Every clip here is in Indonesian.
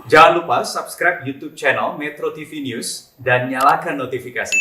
Jangan lupa subscribe YouTube channel Metro TV News dan nyalakan notifikasi.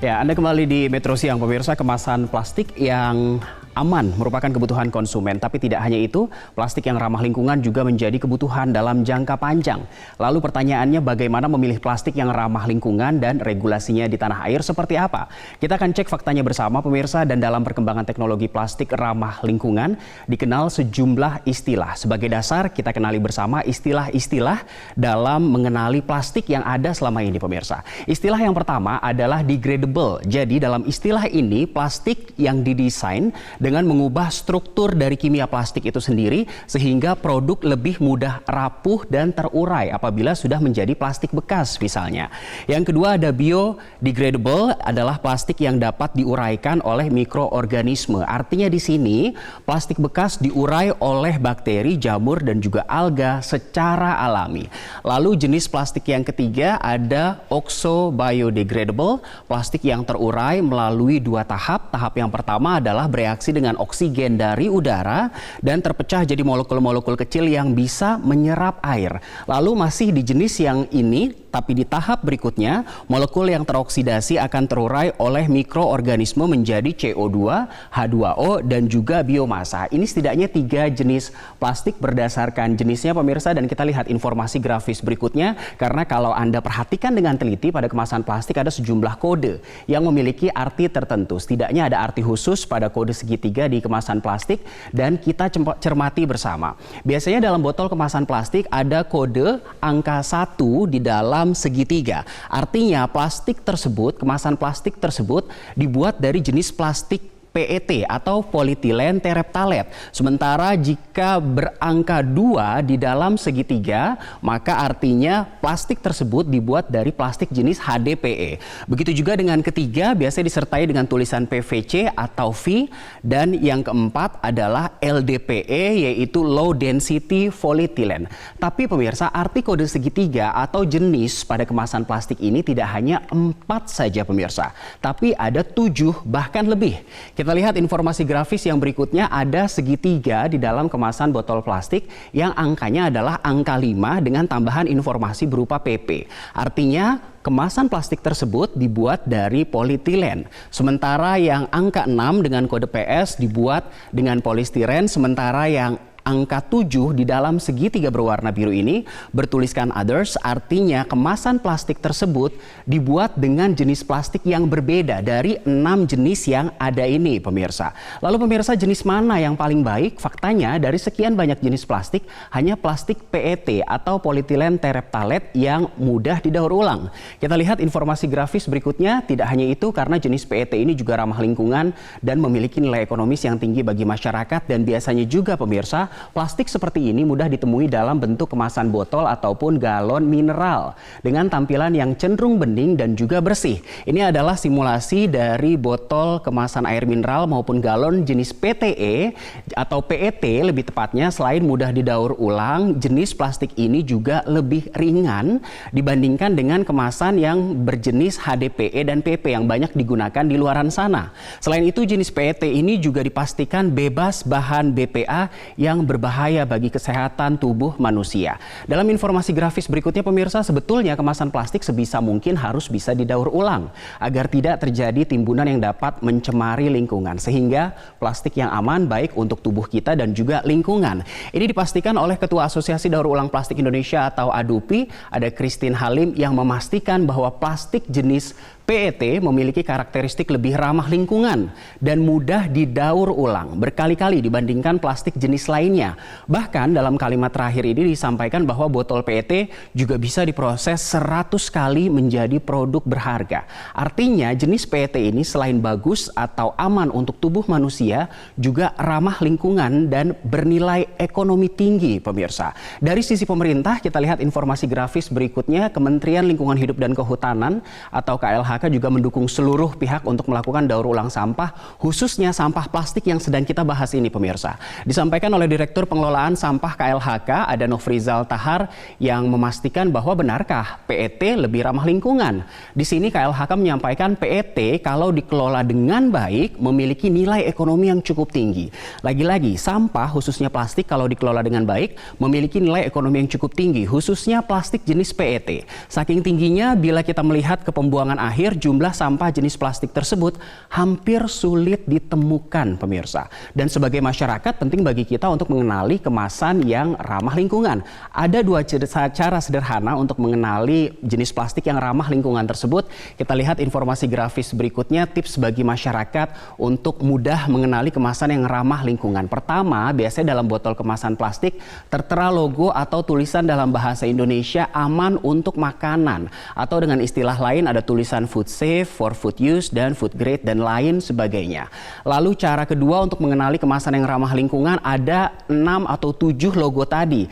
Ya, Anda kembali di Metro Siang, pemirsa. Kemasan plastik yang aman merupakan kebutuhan konsumen, tapi tidak hanya itu, plastik yang ramah lingkungan juga menjadi kebutuhan dalam jangka panjang. Lalu pertanyaannya, bagaimana memilih plastik yang ramah lingkungan dan regulasinya di tanah air seperti apa? Kita akan cek faktanya bersama, pemirsa. Dan dalam perkembangan teknologi plastik ramah lingkungan, dikenal sejumlah istilah. Sebagai dasar, kita kenali bersama istilah-istilah dalam mengenali plastik yang ada selama ini, pemirsa. Istilah yang pertama adalah degradable. Jadi dalam istilah ini, plastik yang didesain dengan mengubah struktur dari kimia plastik itu sendiri sehingga produk lebih mudah rapuh dan terurai apabila sudah menjadi plastik bekas misalnya. Yang kedua ada biodegradable, adalah plastik yang dapat diuraikan oleh mikroorganisme. Artinya di sini plastik bekas diurai oleh bakteri, jamur dan juga alga secara alami. Lalu jenis plastik yang ketiga ada oxo-biodegradable, plastik yang terurai melalui dua tahap. Tahap yang pertama adalah bereaksi dengan oksigen dari udara dan terpecah jadi molekul-molekul kecil yang bisa menyerap air. Lalu masih di jenis yang ini, tapi di tahap berikutnya, molekul yang teroksidasi akan terurai oleh mikroorganisme menjadi CO2, H2O, dan juga biomasa. Ini setidaknya 3 jenis plastik berdasarkan jenisnya, pemirsa, dan kita lihat informasi grafis berikutnya, karena kalau Anda perhatikan dengan teliti pada kemasan plastik ada sejumlah kode yang memiliki arti tertentu. Setidaknya ada arti khusus pada kode segitiga di kemasan plastik dan kita cermati bersama. Biasanya dalam botol kemasan plastik ada kode angka 1 di dalam segitiga. Artinya plastik tersebut, kemasan plastik tersebut dibuat dari jenis plastik PET atau polietilen tereptalet. Sementara jika berangka 2 di dalam segitiga, maka artinya plastik tersebut dibuat dari plastik jenis HDPE. Begitu juga dengan ketiga, biasanya disertai dengan tulisan PVC atau V. Dan yang keempat adalah LDPE, yaitu low density polyethylene. Tapi pemirsa, arti kode segitiga atau jenis pada kemasan plastik ini tidak hanya 4 saja, pemirsa, tapi ada 7 bahkan lebih. Kita lihat informasi grafis yang berikutnya, ada segitiga di dalam kemasan botol plastik yang angkanya adalah angka 5 dengan tambahan informasi berupa PP. Artinya kemasan plastik tersebut dibuat dari polietilen. Sementara yang angka 6 dengan kode PS dibuat dengan polistiren, sementara yang angka 7 di dalam segitiga berwarna biru ini bertuliskan others, artinya kemasan plastik tersebut dibuat dengan jenis plastik yang berbeda dari 6 jenis yang ada ini, pemirsa. Lalu pemirsa, jenis mana yang paling baik? Faktanya dari sekian banyak jenis plastik, hanya plastik PET atau polietilen tereptalet yang mudah didaur ulang. Kita lihat informasi grafis berikutnya. Tidak hanya itu, karena jenis PET ini juga ramah lingkungan dan memiliki nilai ekonomis yang tinggi bagi masyarakat, dan biasanya juga, pemirsa, plastik seperti ini mudah ditemui dalam bentuk kemasan botol ataupun galon mineral dengan tampilan yang cenderung bening dan juga bersih. Ini adalah simulasi dari botol kemasan air mineral maupun galon jenis PTE atau PET lebih tepatnya. Selain mudah didaur ulang, jenis plastik ini juga lebih ringan dibandingkan dengan kemasan yang berjenis HDPE dan PP yang banyak digunakan di luaran sana. Selain itu, jenis PET ini juga dipastikan bebas bahan BPA yang berbahaya bagi kesehatan tubuh manusia. Dalam informasi grafis berikutnya, pemirsa, sebetulnya kemasan plastik sebisa mungkin harus bisa didaur ulang agar tidak terjadi timbunan yang dapat mencemari lingkungan, sehingga plastik yang aman baik untuk tubuh kita dan juga lingkungan. Ini dipastikan oleh Ketua Asosiasi Daur Ulang Plastik Indonesia atau ADUPI, ada Christine Halim, yang memastikan bahwa plastik jenis PET memiliki karakteristik lebih ramah lingkungan dan mudah didaur ulang berkali-kali dibandingkan plastik jenis lainnya. Bahkan dalam kalimat terakhir ini disampaikan bahwa botol PET juga bisa diproses 100 kali menjadi produk berharga. Artinya jenis PET ini selain bagus atau aman untuk tubuh manusia, juga ramah lingkungan dan bernilai ekonomi tinggi, pemirsa. Dari sisi pemerintah, kita lihat informasi grafis berikutnya. Kementerian Lingkungan Hidup dan Kehutanan atau KLHK KLHK juga mendukung seluruh pihak untuk melakukan daur ulang sampah, khususnya sampah plastik yang sedang kita bahas ini pemirsa. Disampaikan oleh Direktur Pengelolaan Sampah KLHK, ada Nofrizal Tahar, yang memastikan bahwa benarkah PET lebih ramah lingkungan. Di sini KLHK menyampaikan PET kalau dikelola dengan baik memiliki nilai ekonomi yang cukup tinggi. Lagi-lagi, sampah khususnya plastik kalau dikelola dengan baik memiliki nilai ekonomi yang cukup tinggi, khususnya plastik jenis PET. Saking tingginya, bila kita melihat ke pembuangan akhir, jumlah sampah jenis plastik tersebut hampir sulit ditemukan pemirsa. Dan sebagai masyarakat, penting bagi kita untuk mengenali kemasan yang ramah lingkungan. Ada dua cara sederhana untuk mengenali jenis plastik yang ramah lingkungan tersebut. Kita lihat informasi grafis berikutnya, tips bagi masyarakat untuk mudah mengenali kemasan yang ramah lingkungan. Pertama, biasanya dalam botol kemasan plastik tertera logo atau tulisan dalam bahasa Indonesia aman untuk makanan, atau dengan istilah lain ada tulisan food safe, for food use, dan food grade, dan lain sebagainya. Lalu cara kedua untuk mengenali kemasan yang ramah lingkungan, ada 6 atau 7 logo tadi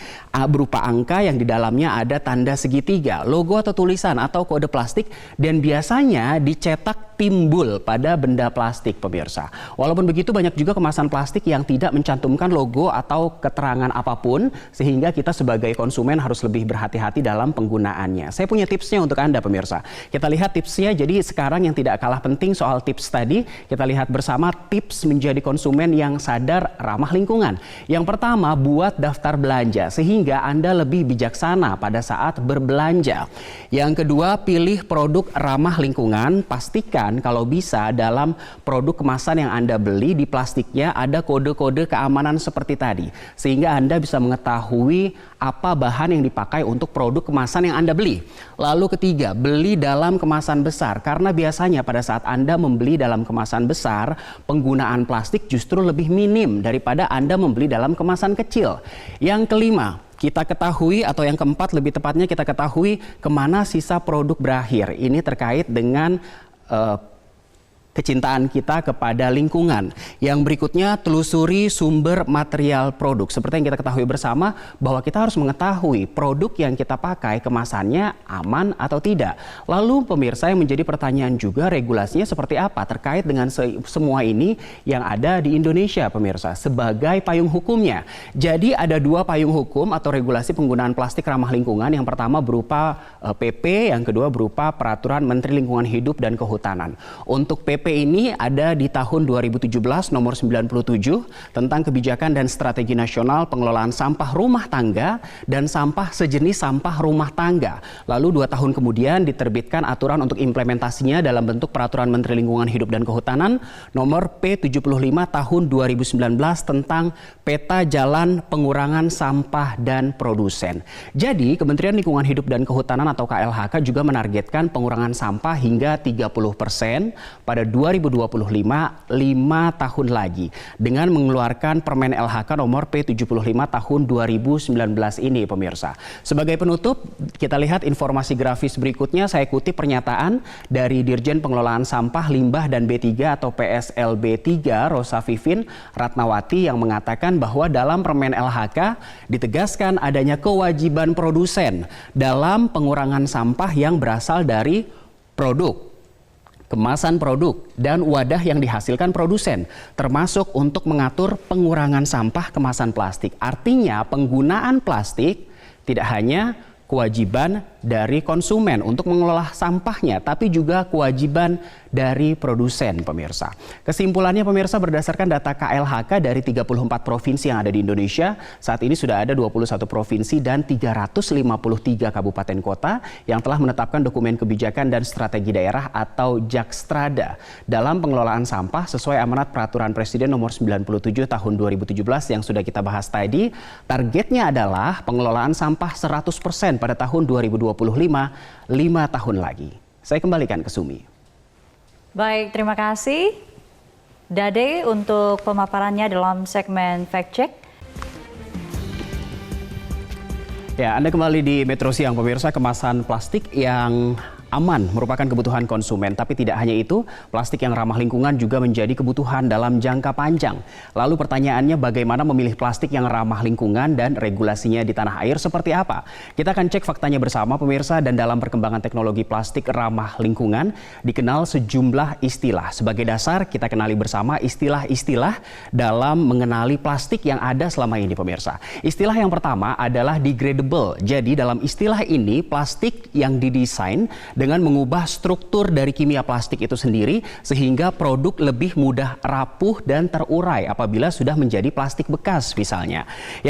berupa angka yang di dalamnya ada tanda segitiga, logo atau tulisan atau kode plastik, dan biasanya dicetak timbul pada benda plastik pemirsa. Walaupun begitu, banyak juga kemasan plastik yang tidak mencantumkan logo atau keterangan apapun, sehingga kita sebagai konsumen harus lebih berhati-hati dalam penggunaannya. Saya punya tipsnya untuk Anda pemirsa. Kita lihat tipsnya. Jadi sekarang yang tidak kalah penting soal tips tadi, kita lihat bersama tips menjadi konsumen yang sadar ramah lingkungan. Yang pertama, buat daftar belanja sehingga Anda lebih bijaksana pada saat berbelanja. Yang kedua, pilih produk ramah lingkungan. Pastikan kalau bisa dalam produk kemasan yang Anda beli di plastiknya ada kode-kode keamanan seperti tadi, sehingga Anda bisa mengetahui apa bahan yang dipakai untuk produk kemasan yang Anda beli. Lalu ketiga, beli dalam kemasan besar, karena biasanya pada saat Anda membeli dalam kemasan besar, penggunaan plastik justru lebih minim daripada Anda membeli dalam kemasan kecil. Yang kelima, kita ketahui, atau yang keempat lebih tepatnya, kita ketahui kemana sisa produk berakhir. Ini terkait dengan kecintaan kita kepada lingkungan. Yang berikutnya, telusuri sumber material produk. Seperti yang kita ketahui bersama bahwa kita harus mengetahui produk yang kita pakai kemasannya aman atau tidak. Lalu pemirsa, yang menjadi pertanyaan juga, regulasinya seperti apa terkait dengan semua ini yang ada di Indonesia pemirsa sebagai payung hukumnya. Jadi ada dua payung hukum atau regulasi penggunaan plastik ramah lingkungan. Yang pertama berupa PP, yang kedua berupa Peraturan Menteri Lingkungan Hidup dan Kehutanan. Untuk PP ini ada di tahun 2017 nomor 97 tentang kebijakan dan strategi nasional pengelolaan sampah rumah tangga dan sampah sejenis sampah rumah tangga. Lalu 2 tahun kemudian diterbitkan aturan untuk implementasinya dalam bentuk Peraturan Menteri Lingkungan Hidup dan Kehutanan nomor P75 tahun 2019 tentang peta jalan pengurangan sampah dan produsen. Jadi Kementerian Lingkungan Hidup dan Kehutanan atau KLHK juga menargetkan pengurangan sampah hingga 30% pada 2025, 5 tahun lagi, dengan mengeluarkan Permen LHK nomor P75 tahun 2019 ini pemirsa. Sebagai penutup, kita lihat informasi grafis berikutnya. Saya kutip pernyataan dari Dirjen Pengelolaan Sampah, Limbah dan B3 atau PSLB 3 Rosa Vivin Ratnawati, yang mengatakan bahwa dalam Permen LHK ditegaskan adanya kewajiban produsen dalam pengurangan sampah yang berasal dari produk, kemasan produk, dan wadah yang dihasilkan produsen, termasuk untuk mengatur pengurangan sampah kemasan plastik. Artinya penggunaan plastik tidak hanya kewajiban dari konsumen untuk mengelola sampahnya, tapi juga kewajiban dari produsen pemirsa. Kesimpulannya pemirsa, berdasarkan data KLHK dari 34 provinsi yang ada di Indonesia, saat ini sudah ada 21 provinsi dan 353 kabupaten kota yang telah menetapkan dokumen kebijakan dan strategi daerah atau Jakstrada dalam pengelolaan sampah sesuai amanat Peraturan Presiden nomor 97 tahun 2017 yang sudah kita bahas tadi. Targetnya adalah pengelolaan sampah 100% pada tahun 2025, 5 tahun lagi. Saya kembalikan ke Sumi. Baik, terima kasih Dade untuk pemaparannya dalam segmen Fact Check. Ya, Anda kembali di Metro Siang pemirsa. Kemasan plastik yang aman merupakan kebutuhan konsumen. Tapi tidak hanya itu, plastik yang ramah lingkungan juga menjadi kebutuhan dalam jangka panjang. Lalu pertanyaannya, bagaimana memilih plastik yang ramah lingkungan dan regulasinya di tanah air seperti apa? Kita akan cek faktanya bersama pemirsa. Dan dalam perkembangan teknologi plastik ramah lingkungan dikenal sejumlah istilah. Sebagai dasar kita kenali bersama istilah-istilah dalam mengenali plastik yang ada selama ini pemirsa. Istilah yang pertama adalah degradable. Jadi dalam istilah ini plastik yang didesain dengan mengubah struktur dari kimia plastik itu sendiri sehingga produk lebih mudah rapuh dan terurai apabila sudah menjadi plastik bekas misalnya.